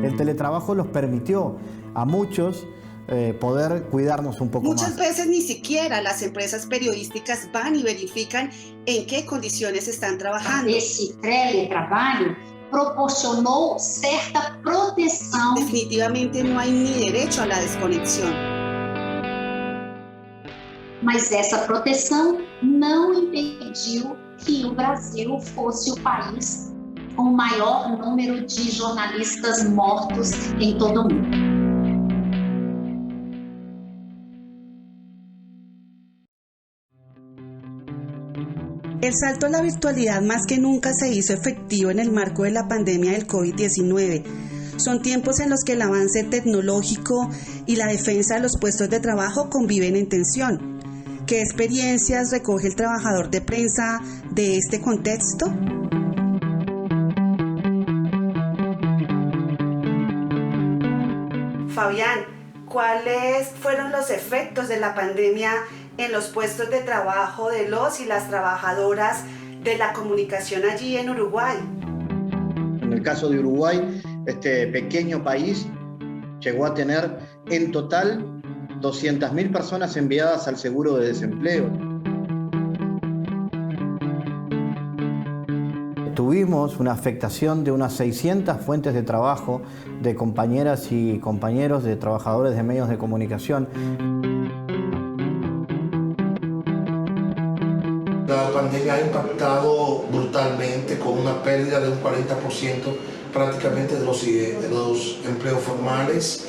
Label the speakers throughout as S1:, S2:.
S1: El teletrabajo los permitió a muchos poder cuidarnos un poco más.
S2: Muchas veces ni siquiera las empresas periodísticas van y verifican en qué condiciones están trabajando.
S3: Esse teletrabalho proporcionou certa proteção.
S2: Definitivamente no hay ni derecho a la desconexión.
S3: Mas essa proteção não impediu que o Brasil fosse o país com o maior número de jornalistas mortos em todo o mundo.
S2: El salto a la virtualidad más que nunca se hizo efectivo en el marco de la pandemia del COVID-19. Son tiempos en los que el avance tecnológico y la defensa de los puestos de trabajo conviven en tensión. ¿Qué experiencias recoge el trabajador de prensa de este contexto? Fabián, ¿cuáles fueron los efectos de la pandemia en los puestos de trabajo de los y las trabajadoras de la comunicación allí en Uruguay?
S4: En el caso de Uruguay, este pequeño país llegó a tener en total 200.000 personas enviadas al seguro de desempleo.
S1: Tuvimos una afectación de unas 600 fuentes de trabajo de compañeras y compañeros de trabajadores de medios de comunicación.
S5: La pandemia ha impactado brutalmente con una pérdida de un 40% prácticamente de los empleos formales.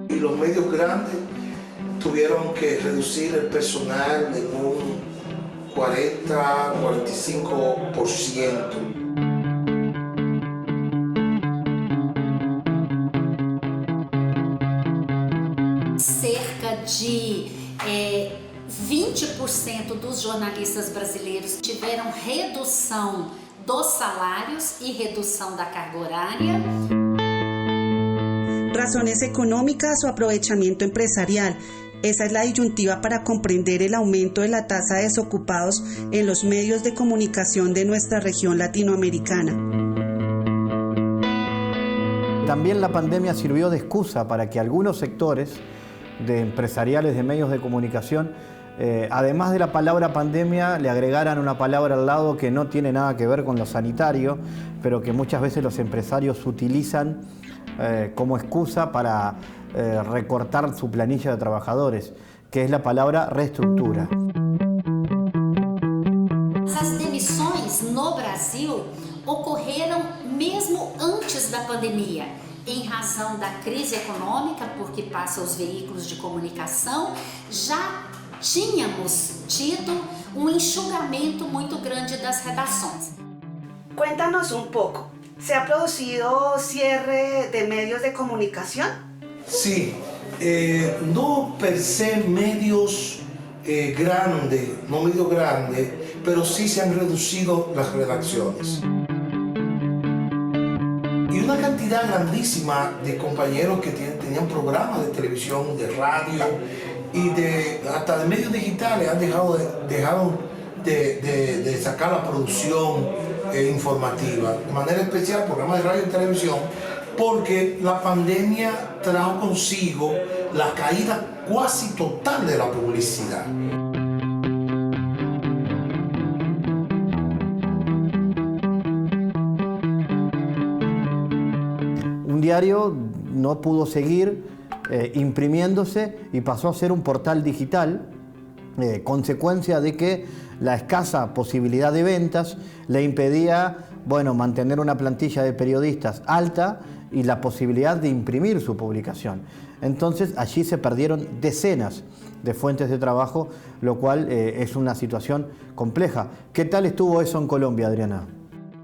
S5: Y los medios grandes tuvieron que reducir el personal en un 40-45%.
S6: Cerca de 20% dos jornalistas brasileiros tiveram redução dos salários e redução da carga horária.
S2: Razones económicas o aprovechamiento empresarial. Esa es la disyuntiva para comprender el aumento de la tasa de desocupados en los medios de comunicación de nuestra región latinoamericana.
S1: También la pandemia sirvió de excusa para que algunos sectores de empresariales de medios de comunicación, además de la palabra pandemia, le agregaran una palabra al lado que no tiene nada que ver con lo sanitario, pero que muchas veces los empresarios utilizan como excusa para recortar su planilla de trabajadores, que es la palabra reestructura.
S6: As demissões no Brasil ocorreram mesmo antes da pandemia, em razão da crise econômica, porque passa os veículos de comunicação, já tínhamos tido enxugamento muito grande das redações.
S2: Cuéntanos un poco, ¿se ha producido cierre de medios de comunicación?
S5: Sí, no per se medios grandes, no medios grandes, pero sí se han reducido las redacciones. Y una cantidad grandísima de compañeros que tenían programas de televisión, de radio y hasta de medios digitales han dejado de sacar la producción informativa, de manera especial programas de radio y televisión, porque la pandemia trajo consigo la caída casi total de la publicidad.
S1: Un diario no pudo seguir imprimiéndose y pasó a ser un portal digital, consecuencia de que la escasa posibilidad de ventas le impedía, mantener una plantilla de periodistas alta y la posibilidad de imprimir su publicación. Entonces allí se perdieron decenas de fuentes de trabajo, lo cual es una situación compleja. ¿Qué tal estuvo eso en Colombia, Adriana?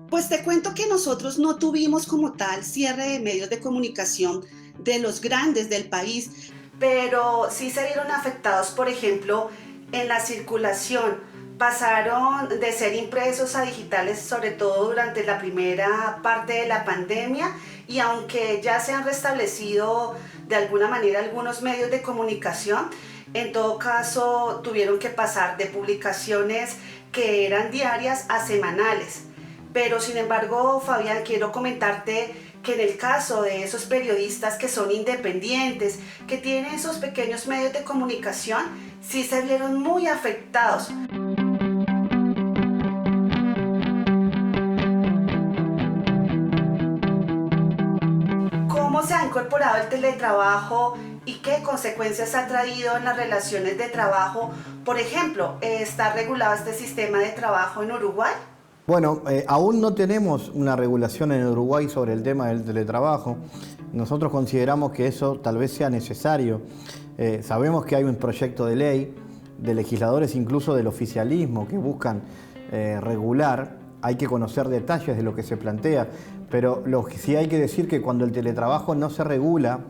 S2: Pues te cuento que nosotros no tuvimos como tal cierre de medios de comunicación de los grandes del país, pero sí se vieron afectados, por ejemplo, en la circulación. Pasaron de ser impresos a digitales, sobre todo durante la primera parte de la pandemia, y aunque ya se han restablecido de alguna manera algunos medios de comunicación, En todo caso, tuvieron que pasar de publicaciones que eran diarias a semanales. Pero sin embargo, Fabián, quiero comentarte que en el caso de esos periodistas que son independientes, que tienen esos pequeños medios de comunicación, sí se vieron muy afectados. ¿Cómo se ha incorporado el teletrabajo y qué consecuencias ha traído en las relaciones de trabajo? Por ejemplo, ¿está regulado este sistema de trabajo en Uruguay?
S1: Bueno, aún no tenemos una regulación en Uruguay sobre el tema del teletrabajo. Nosotros consideramos que eso tal vez sea necesario. Sabemos que hay un proyecto de ley de legisladores, incluso del oficialismo, que buscan regular. Hay que conocer detalles de lo que se plantea, pero lo que sí hay que decir que cuando el teletrabajo no se regula,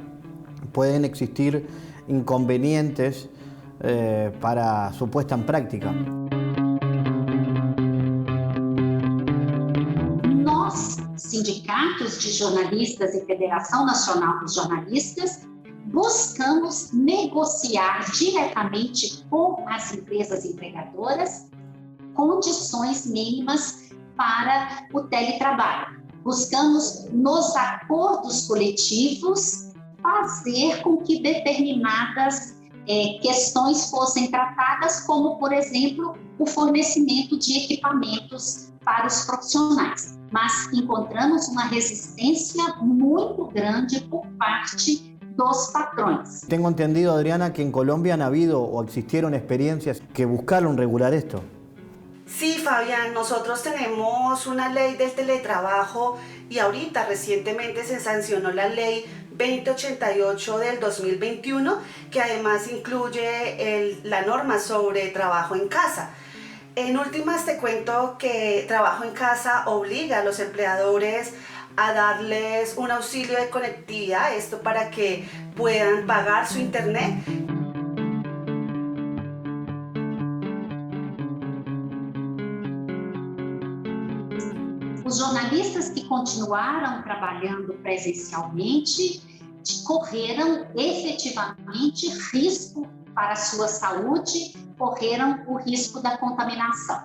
S1: pueden existir inconvenientes para su puesta en práctica.
S3: Nós, sindicatos de jornalistas e Federação Nacional dos Jornalistas, buscamos negociar diretamente com as empresas empregadoras condições mínimas para o teletrabalho. Buscamos, nos acordos coletivos, fazer com que determinadas questões fossem tratadas, como, por exemplo, o fornecimento de equipamentos para os profissionais. Mas encontramos uma resistência muito grande por parte dos patrões.
S1: Tengo entendido, Adriana, que en Colombia han habido o existieron experiencias que buscaron regular esto.
S2: Sí, Fabián, nosotros tenemos una ley del teletrabajo y ahorita recientemente se sancionó la ley 2088 del 2021, que además incluye la norma sobre trabajo en casa. En últimas te cuento que trabajo en casa obliga a los empleadores a darles un auxilio de conectividad, esto para que puedan pagar su internet.
S3: Os jornalistas que continuaram trabalhando presencialmente correram efetivamente risco para a sua saúde, correram o risco da contaminação.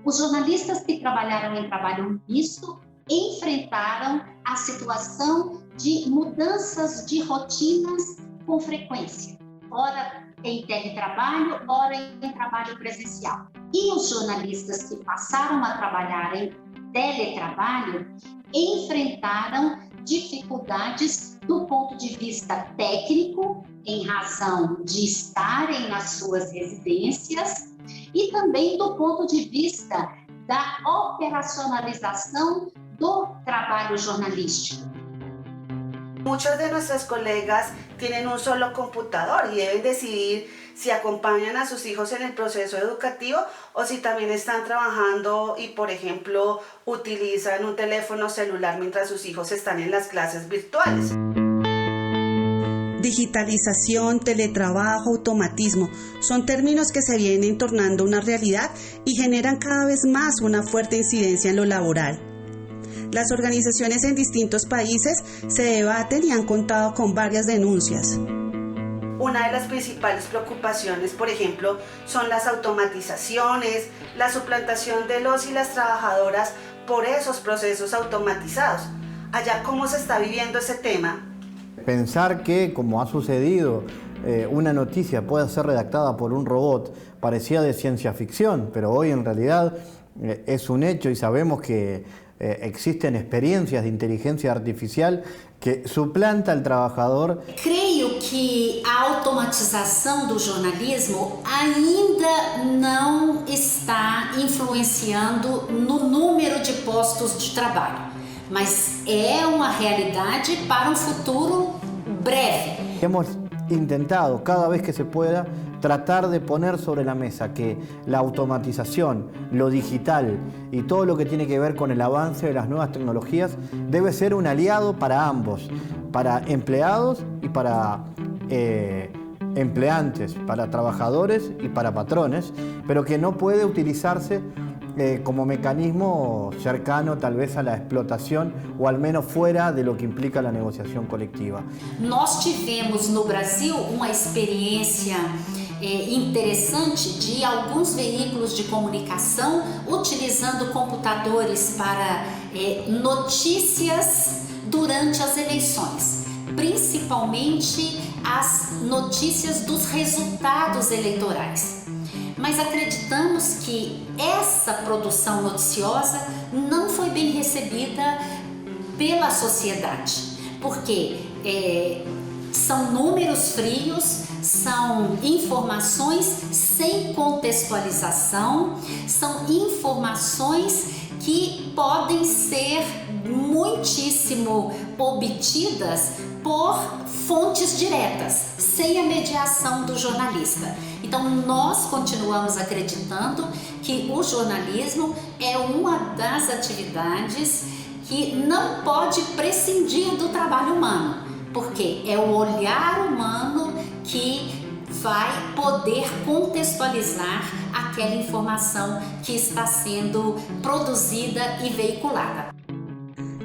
S3: Os jornalistas que trabalharam em trabalho misto enfrentaram a situação de mudanças de rotinas com frequência, ora em teletrabalho, ora em trabalho presencial. E os jornalistas que passaram a trabalhar em teletrabalho enfrentaram dificuldades do ponto de vista técnico, em razão de estarem nas suas residências, e também do ponto de vista da operacionalização do trabalho jornalístico.
S2: Muchos de nuestros colegas tienen un solo computador y deben decidir si acompañan a sus hijos en el proceso educativo o si también están trabajando y, por ejemplo, utilizan un teléfono celular mientras sus hijos están en las clases virtuales.
S7: Digitalización, teletrabajo, automatismo, son términos que se vienen tornando una realidad y generan cada vez más una fuerte incidencia en lo laboral. Las organizaciones en distintos países se debaten y han contado con varias denuncias.
S2: Una de las principales preocupaciones, por ejemplo, son las automatizaciones, la suplantación de los y las trabajadoras por esos procesos automatizados. Allá, ¿cómo se está viviendo ese tema?
S1: Pensar que, como ha sucedido, una noticia pueda ser redactada por un robot parecía de ciencia ficción, pero hoy en realidad es un hecho y sabemos que existen experiencias de inteligencia artificial que suplanta al trabajador.
S6: Creio que a automatização do jornalismo ainda não está influenciando no número de postos de trabalho, mas é uma realidade para um futuro breve.
S1: Hemos intentado cada vez que se pueda tratar de poner sobre la mesa que la automatización, lo digital y todo lo que tiene que ver con el avance de las nuevas tecnologías debe ser un aliado para ambos, para empleados y para empleantes, para trabajadores y para patrones, pero que no puede utilizarse como mecanismo cercano tal vez a la explotación o al menos fuera de lo que implica la negociación colectiva.
S6: Nós tivemos no Brasil uma experiência interessante de alguns veículos de comunicação utilizando computadores para notícias durante as eleições, principalmente as notícias dos resultados eleitorais. Mas acreditamos que essa produção noticiosa não foi bem recebida pela sociedade, porque são números frios, são informações sem contextualização, são informações que podem ser muitíssimo obtidas por fontes diretas, sem a mediação do jornalista. Então nós continuamos acreditando que o jornalismo é uma das atividades que não pode prescindir do trabalho humano, porque é o olhar humano que vai poder contextualizar aquela informação que está sendo produzida y veiculada.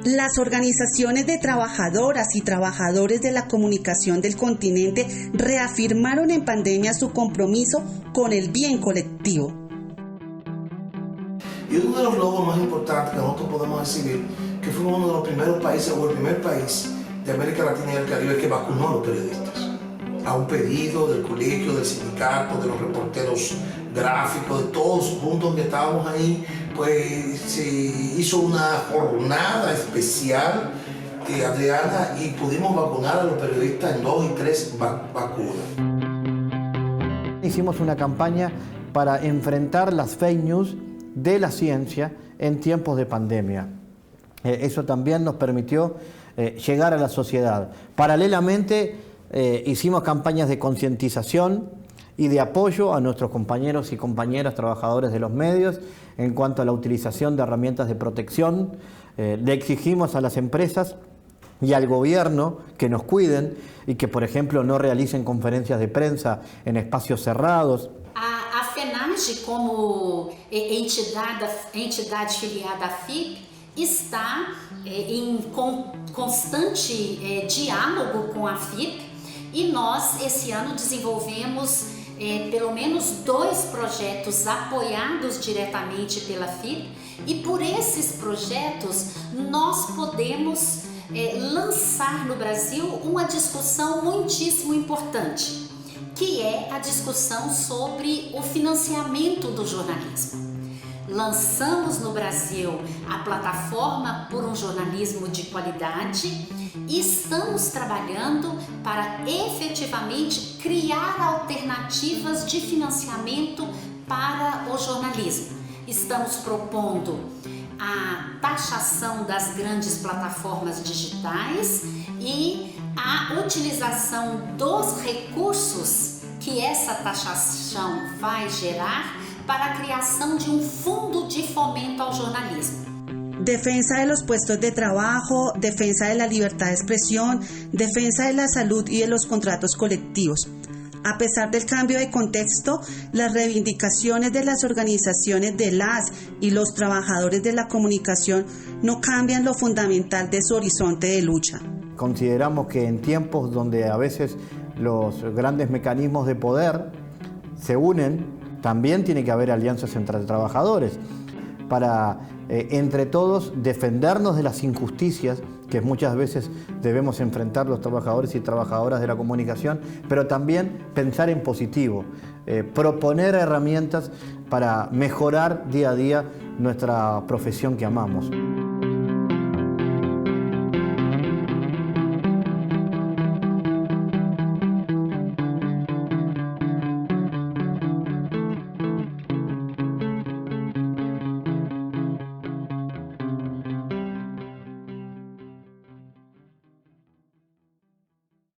S7: Las organizaciones de trabajadoras y trabajadores de la comunicación del continente reafirmaron en pandemia su compromiso con el bien colectivo.
S5: Y uno de los logros más importantes que nosotros podemos recibir, que fuimos uno de los primeros países, o el primer país de América Latina y el Caribe que vacunó a los periodistas. A un pedido del colegio, del sindicato, de los reporteros gráficos, de todos juntos que estábamos ahí, pues se hizo una jornada especial, Adriana, y pudimos vacunar a los periodistas en 2 y 3 vacunas.
S1: Hicimos una campaña para enfrentar las fake news de la ciencia en tiempos de pandemia. Eso también nos permitió llegar a la sociedad. Paralelamente, hicimos campañas de concientización y de apoyo a nuestros compañeros y compañeras trabajadores de los medios en cuanto a la utilización de herramientas de protección. Le exigimos a las empresas y al gobierno que nos cuiden y que, por ejemplo, no realicen conferencias de prensa en espacios cerrados.
S6: A FENAGE, como entidade filiada à FIP, está em constante diálogo com a FIP. E nós, esse ano, desenvolvemos pelo menos 2 projetos apoiados diretamente pela FIP, e por esses projetos nós podemos lançar no Brasil uma discussão muitíssimo importante, que é a discussão sobre o financiamento do jornalismo. Lançamos no Brasil a plataforma por um jornalismo de qualidade e estamos trabalhando para efetivamente criar alternativas de financiamento para o jornalismo. Estamos propondo a taxação das grandes plataformas digitais e a utilização dos recursos que essa taxação vai gerar para a criação de um fundo de fomento ao jornalismo.
S7: Defensa de los puestos de trabajo, defensa de la libertad de expresión, defensa de la salud y de los contratos colectivos. A pesar del cambio de contexto, las reivindicaciones de las organizaciones de las y los trabajadores de la comunicación no cambian lo fundamental de su horizonte de lucha.
S1: Consideramos que en tiempos donde a veces los grandes mecanismos de poder se unen, también tiene que haber alianzas entre trabajadores para entre todos defendernos de las injusticias que muchas veces debemos enfrentar los trabajadores y trabajadoras de la comunicación, pero también pensar en positivo, proponer herramientas para mejorar día a día nuestra profesión que amamos.